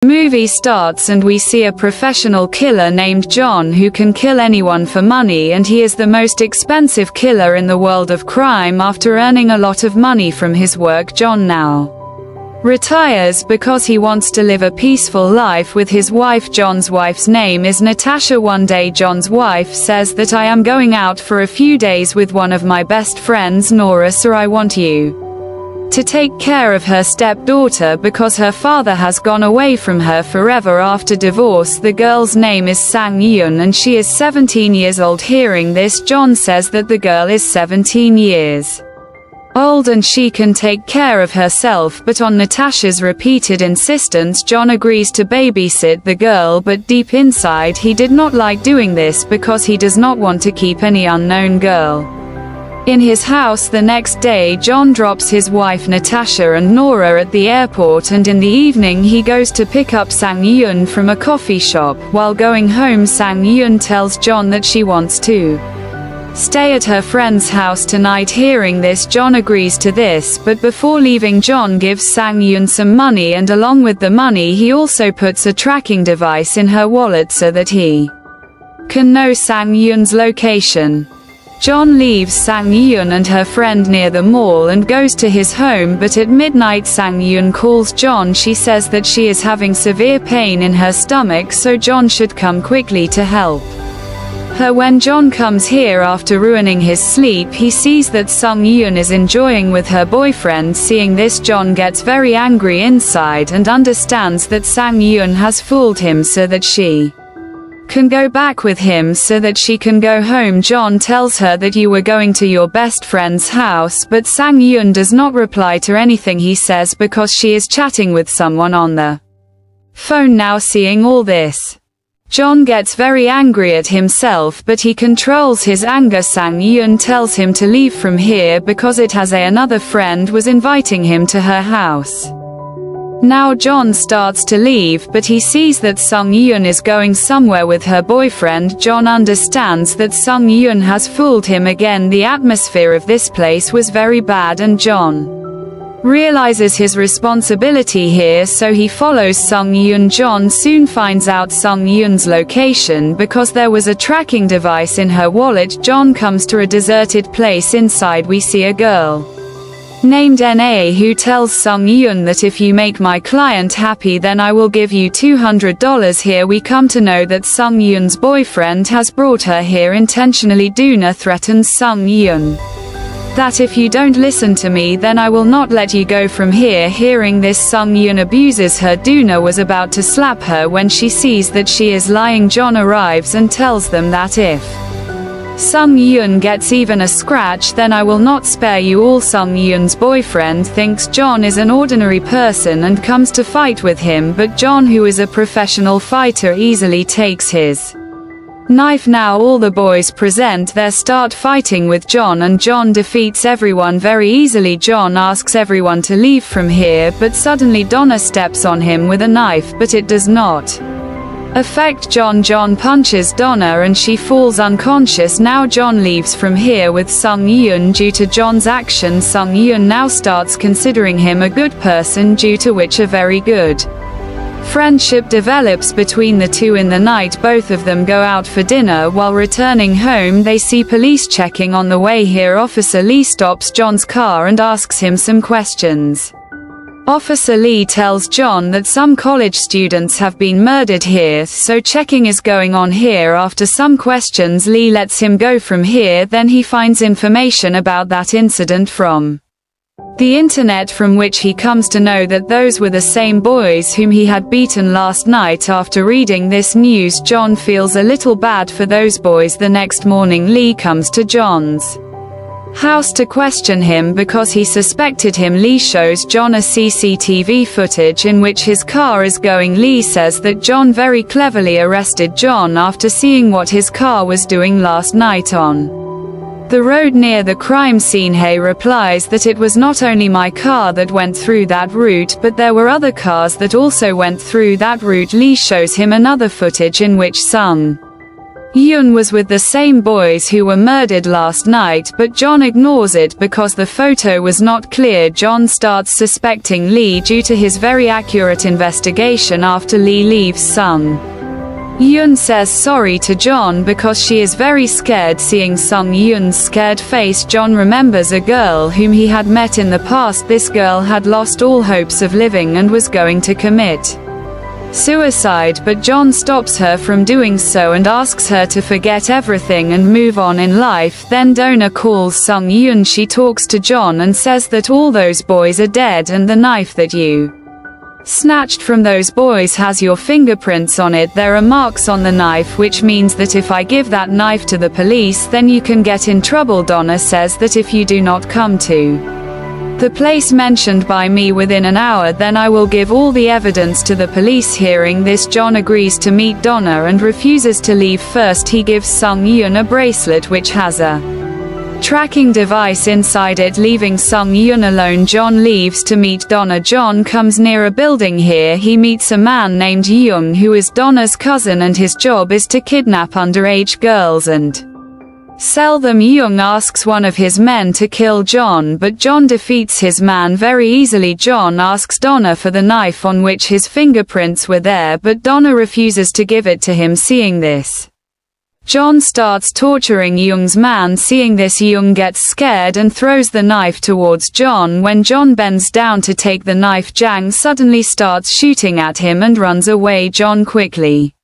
movie starts and we see a professional killer named John who can kill anyone for money, and he is the most expensive killer in the world of crime after earning a lot of money from his work. John now retires because he wants to live a peaceful life with his wife. John's wife's name is Natasha. One day John's wife says that I am going out for a few days with one of my best friends, Nora, so I want you to take care of her stepdaughter because her father has gone away from her forever after divorce. The girl's name is Sang Yun and she is 17 years old. Hearing this, John says that the girl is 17 years old and she can take care of herself, but on Natasha's repeated insistence, John agrees to babysit the girl, but deep inside he did not like doing this because he does not want to keep any unknown girl in his house. The next day, John drops his wife Natasha and Nora at the airport, and in the evening he goes to pick up Sang Yun from a coffee shop. While going home, Sang Yun tells John that she wants to stay at her friend's house tonight. Hearing this, John agrees to this, but before leaving, John gives Sang Yun some money, and along with the money he also puts a tracking device in her wallet so that he can know Sang Yun's location. John leaves Sang Yun and her friend near the mall and goes to his home, but at midnight Sang Yun calls John. She says that she is having severe pain in her stomach, so John should come quickly to help her. When John comes here after ruining his sleep, he sees that Sang Yun is enjoying with her boyfriend. Seeing this, John gets very angry inside and understands that Sang Yun has fooled him so that she can go back with him so that she can go home. John tells her that you were going to your best friend's house, but Sang Yun does not reply to anything he says because she is chatting with someone on the phone now. Seeing all this, John gets very angry at himself, but he controls his anger. Sang Yun tells him to leave from here because it has another friend was inviting him to her house. Now John starts to leave, but he sees that Sang Yun is going somewhere with her boyfriend. John understands that Sang Yun has fooled him again. The atmosphere of this place was very bad and John realizes his responsibility here, so he follows Sang Yun. John soon finds out Sang Yun's location because there was a tracking device in her wallet. John comes to a deserted place. Inside we see a girl named Na who tells Sang Yun that if you make my client happy, then I will give you $200. Here we come to know that Sang Yun's boyfriend has brought her here intentionally. Duna threatens Sang Yun that if you don't listen to me, then I will not let you go from here. Hearing this, Sang Yun abuses her. Duna was about to slap her when she sees that she is lying. John arrives and tells them that if Sang Yun gets even a scratch, then I will not spare you all. Sang Yun's boyfriend thinks John is an ordinary person and comes to fight with him, but John, who is a professional fighter, easily takes his knife. Now all the boys present their start fighting with John, and John defeats everyone very easily. John asks everyone to leave from here, but suddenly Donna steps on him with a knife, but it does not affect John. John punches Donna and she falls unconscious. Now John leaves from here with Sang Yun. Due to John's actions, Sang Yun now starts considering him a good person, due to which a very good friendship develops between the two. In the night, both of them go out for dinner. While returning home, they see police checking on the way. Here, Officer Lee stops John's car and asks him some questions. Officer Lee tells John that some college students have been murdered here, so checking is going on here. After some questions, Lee lets him go from here. Then he finds information about that incident from the internet, from which he comes to know that those were the same boys whom he had beaten last night. After reading this news, John feels a little bad for those boys. The next morning, Lee comes to John's house to question him because he suspected him. Lee shows John a CCTV footage in which his car is going. Lee says that John very cleverly arrested John after seeing what his car was doing last night on the road near the crime scene. Hay replies that it was not only my car that went through that route, but there were other cars that also went through that route. Lee shows him another footage in which Sang Yoon was with the same boys who were murdered last night, but John ignores it because the photo was not clear. John starts suspecting Lee due to his very accurate investigation after Lee leaves Sung. Yoon says sorry to John because she is very scared. Seeing Sung Yoon's scared face, John remembers a girl whom he had met in the past. This girl had lost all hopes of living and was going to commit suicide, but John stops her from doing so and asks her to forget everything and move on in life. Then Donna calls Sung Yoon. She talks to John and says that all those boys are dead and the knife that you snatched from those boys has your fingerprints on it. There are marks on the knife, which means that if I give that knife to the police, then you can get in trouble. Donna says that if you do not come to the place mentioned by me within an hour, then I will give all the evidence to the police. Hearing this, John agrees to meet Donna and refuses to leave. First, he gives Sung Yoon a bracelet which has a tracking device inside it. Leaving Sung Yoon alone, John leaves to meet Donna. John comes near a building. Here he meets a man named Young who is Donna's cousin, and his job is to kidnap underage girls and sell them. Young asks one of his men to kill John, but John defeats his man very easily. John asks Donna for the knife on which his fingerprints were there, but Donna refuses to give it to him. Seeing this, John starts torturing Young's man. Seeing this, Young gets scared and throws the knife towards John. When John bends down to take the knife, Jang suddenly starts shooting at him and runs away. John quickly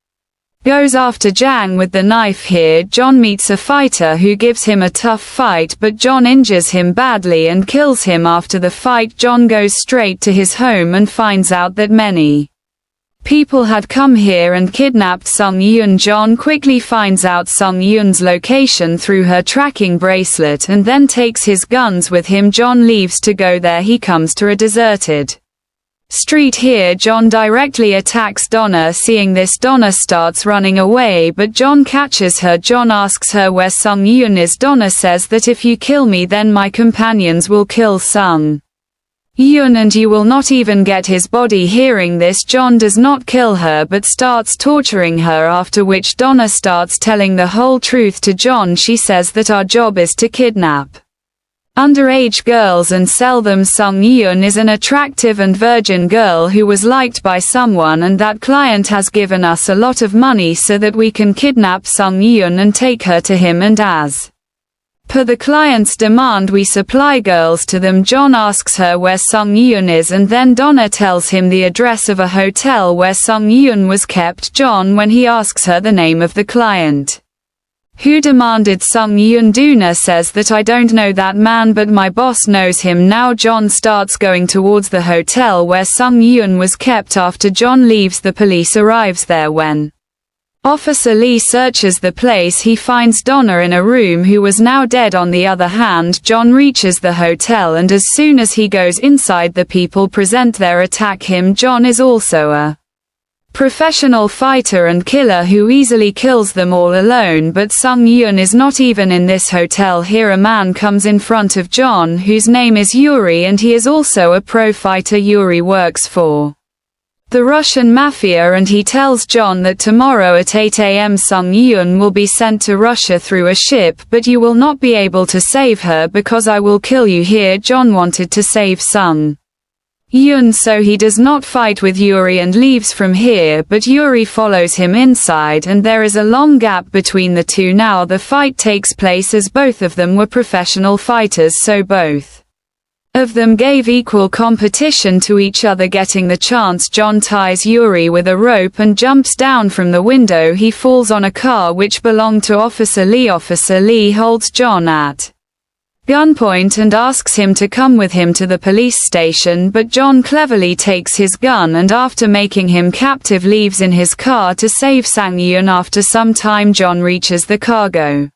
goes after Jang with the knife. Here, John meets a fighter who gives him a tough fight, but John injures him badly and kills him. After the fight, John goes straight to his home and finds out that many people had come here and kidnapped Sung Yoon. John quickly finds out Sung Yoon's location through her tracking bracelet and then takes his guns with him. John leaves to go there. He comes to a deserted street. Here, John directly attacks Donna. Seeing this, Donna starts running away, but John catches her. John asks her where Sung Yoon is. Donna says that if you kill me, then my companions will kill Sung Yoon and you will not even get his body. Hearing this, John does not kill her but starts torturing her, after which Donna starts telling the whole truth to John. She says that our job is to kidnap underage girls and sell them. Sung Yoon is an attractive and virgin girl who was liked by someone, and that client has given us a lot of money so that we can kidnap Sung Yoon and take her to him, and as per the client's demand, we supply girls to them. John asks her where Sung Yoon is, and then Donna tells him the address of a hotel where Sung Yoon was kept. John, when he asks her the name of the client who demanded Sung Yoon, Donna says that I don't know that man, but my boss knows him. Now John starts going towards the hotel where Sung Yoon was kept. After John leaves, the police arrives there. When Officer Lee searches the place, he finds Donna in a room who was now dead. On the other hand, John reaches the hotel, and as soon as he goes inside, the people present their attack him. John is also a professional fighter and killer who easily kills them all alone, but Sung Yoon is not even in this hotel. Here a man comes in front of John whose name is Yuri, and he is also a pro fighter. Yuri works for the Russian mafia, and he tells John that tomorrow at 8 a.m. Sung Yoon will be sent to Russia through a ship, but you will not be able to save her because I will kill you. Here John wanted to save Sung Yoon, so he does not fight with Yuri and leaves from here, but Yuri follows him inside, and there is a long gap between the two. Now the fight takes place as both of them were professional fighters, so both of them gave equal competition to each other. Getting the chance, John ties Yuri with a rope and jumps down from the window. He falls on a car which belonged to Officer Lee. Officer Lee holds John at gunpoint and asks him to come with him to the police station, but John cleverly takes his gun and after making him captive leaves in his car to save Sang Yoon. After some time, John reaches the cargo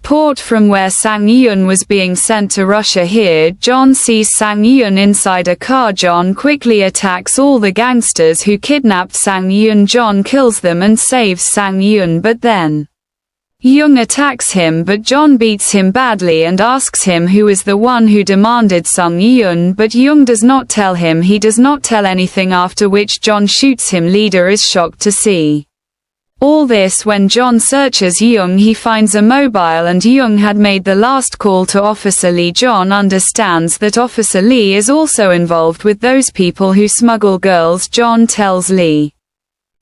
port from where Sang Yoon was being sent to Russia. Here, John sees Sang Yoon inside a car. John quickly attacks all the gangsters who kidnapped Sang Yoon. John kills them and saves Sang Yoon, but then Young attacks him, but John beats him badly and asks him who is the one who demanded Sung Yoon, but Young does not tell him. He does not tell anything, after which John shoots him. Leader is shocked to see All this when John searches Young, he finds a mobile and Young had made the last call to Officer Lee. John understands that Officer Lee is also involved with those people who smuggle girls. John tells Lee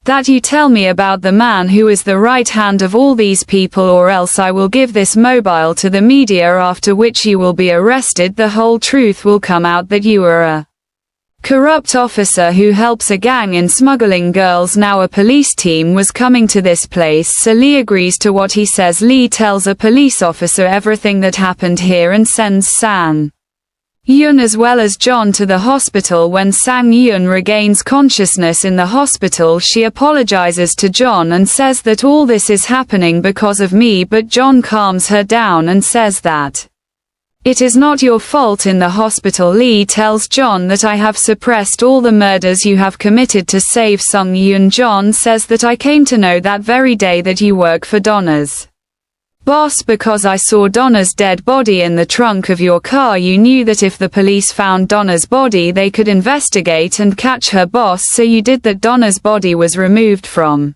that you tell me about the man who is the right hand of all these people, or else I will give this mobile to the media, after which you will be arrested. The whole truth will come out that you are a corrupt officer who helps a gang in smuggling girls. Now a police team was coming to this place, so Lee agrees to what he says. Lee tells a police officer everything that happened here and sends Sang Yun as well as John to the hospital. When Sang Yun regains consciousness in the hospital, she apologizes to John and says that all this is happening because of me, but John calms her down and says that it is not your fault. In the hospital, Lee tells John that I have suppressed all the murders you have committed to save Sung Yun. John says that I came to know that very day that you work for Donna's boss because I saw Donna's dead body in the trunk of your car. You knew that if the police found Donna's body they could investigate and catch her boss, so you did that. Donna's body was removed from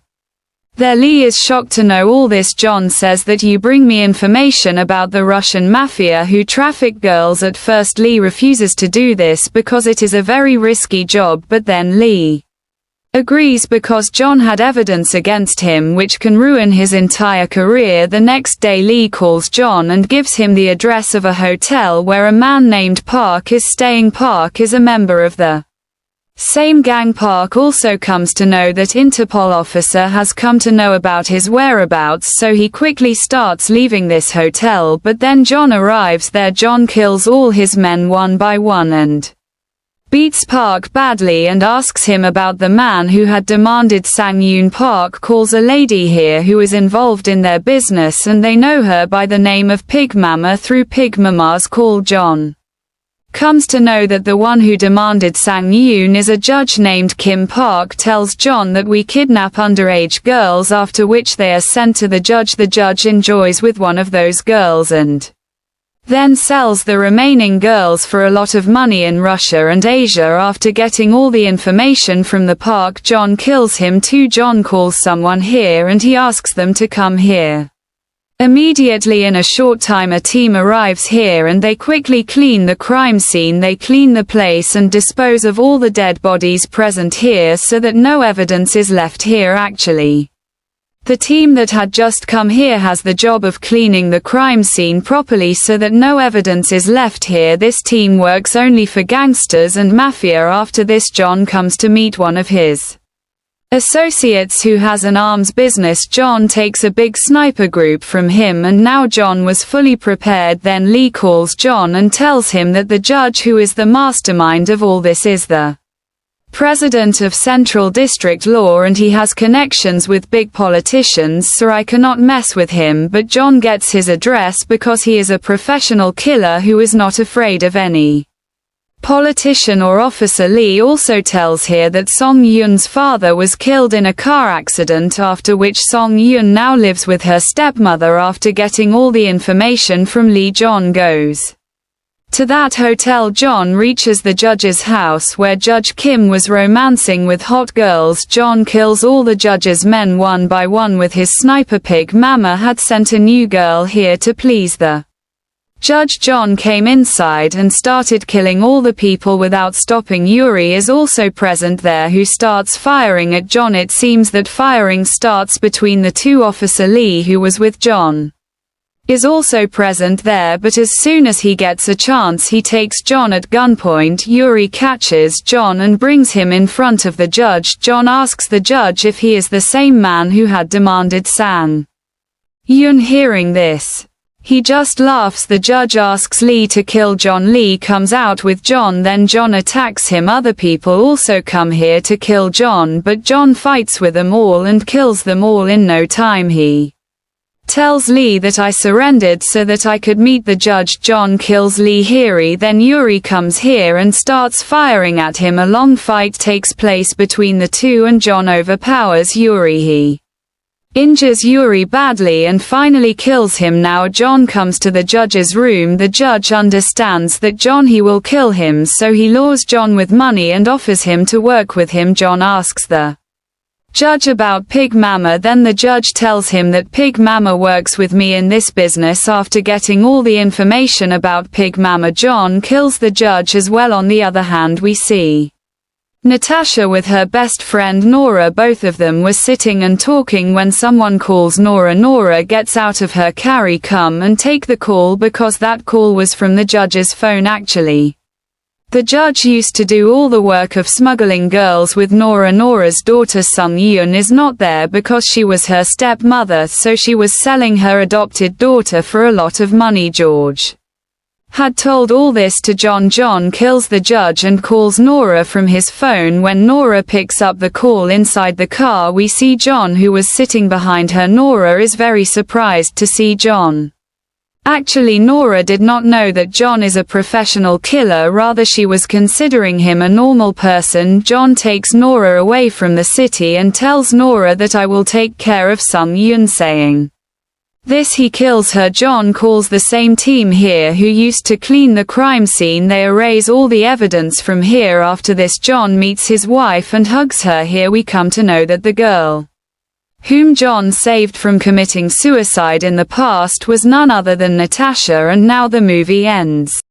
there. Lee is shocked to know all this. John says that you bring me information about the Russian mafia who traffic girls. At first Lee refuses to do this because it is a very risky job, but then Lee agrees because John had evidence against him which can ruin his entire career. The next day Lee calls John and gives him the address of a hotel where a man named Park is staying. Park is a member of the same gang. Park also comes to know that Interpol officer has come to know about his whereabouts, so he quickly starts leaving this hotel, but then John arrives there. John kills all his men one by one and beats Park badly and asks him about the man who had demanded Sang Yun. Park calls a lady here who is involved in their business and they know her by the name of Pig Mama. Through Pig Mama's call, John comes to know that the one who demanded Sang Yun is a judge named Kim. Park tells John that we kidnap underage girls, after which they are sent to the judge. The judge enjoys with one of those girls and then sells the remaining girls for a lot of money in Russia and Asia. After getting all the information from the Park, John kills him too. John calls someone here and he asks them to come here immediately. In a short time a team arrives here and they quickly clean the crime scene. They clean the place and dispose of all the dead bodies present here so that no evidence is left here. Actually, the team that had just come here has the job of cleaning the crime scene properly so that no evidence is left here. This team works only for gangsters and mafia. After this, John comes to meet one of his associates who has an arms business. John takes a big sniper group from him and now John was fully prepared. Then Lee calls John and tells him that the judge who is the mastermind of all this is the president of Central District Law and he has connections with big politicians, so I cannot mess with him. But John gets his address because he is a professional killer who is not afraid of any politician or officer. Lee also tells here that Song Yun's father was killed in a car accident, after which Song Yun now lives with her stepmother. After getting all the information from Lee, John goes to that hotel. John reaches the judge's house where Judge Kim was romancing with hot girls. John kills all the judge's men one by one with his sniper. Pig Mama had sent a new girl here to please the judge. John came inside and started killing all the people without stopping. Yuri is also present there who starts firing at John. It seems that firing starts between the two. Officer Lee, who was with John, is also present there, but as soon as he gets a chance he takes John at gunpoint. Yuri catches John and brings him in front of the judge. John asks the judge if he is the same man who had demanded Sang Yun. Hearing this, he just laughs. The judge asks Lee to kill John. Lee comes out with John, then John attacks him. Other people also come here to kill John, but John fights with them all and kills them all in no time. He tells Lee that I surrendered so that I could meet the judge. John kills Lee here. Then Yuri comes here and starts firing at him. A long fight takes place between the two and John overpowers Yuri. He injures Yuri badly and finally kills him. Now John comes to the judge's room. The judge understands that he will kill him, so he lures John with money and offers him to work with him. John asks the Judge about Pig Mama. Then the judge tells him that Pig Mama works with me in this business. After getting all the information about Pig Mama, John kills the judge as well. On the other hand, we see Natasha with her best friend Nora. Both of them were sitting and talking when someone calls Nora. Nora gets out of her carry, come and take the call, because that call was from the judge's phone actually. The judge used to do all the work of smuggling girls with Nora. Nora's daughter Sung Yoon is not there because she was her stepmother, so she was selling her adopted daughter for a lot of money. George had told all this to John. John kills the judge and calls Nora from his phone. When Nora picks up the call inside the car, we see John, who was sitting behind her. Nora is very surprised to see John. Actually, Nora did not know that John is a professional killer, rather she was considering him a normal person. John takes Nora away from the city and tells Nora that I will take care of Sung Yoon. Saying this, he kills her. John calls the same team here who used to clean the crime scene. They erase all the evidence from here. After this, John meets his wife and hugs her. Here we come to know that the girl whom John saved from committing suicide in the past was none other than Natasha, and now the movie ends.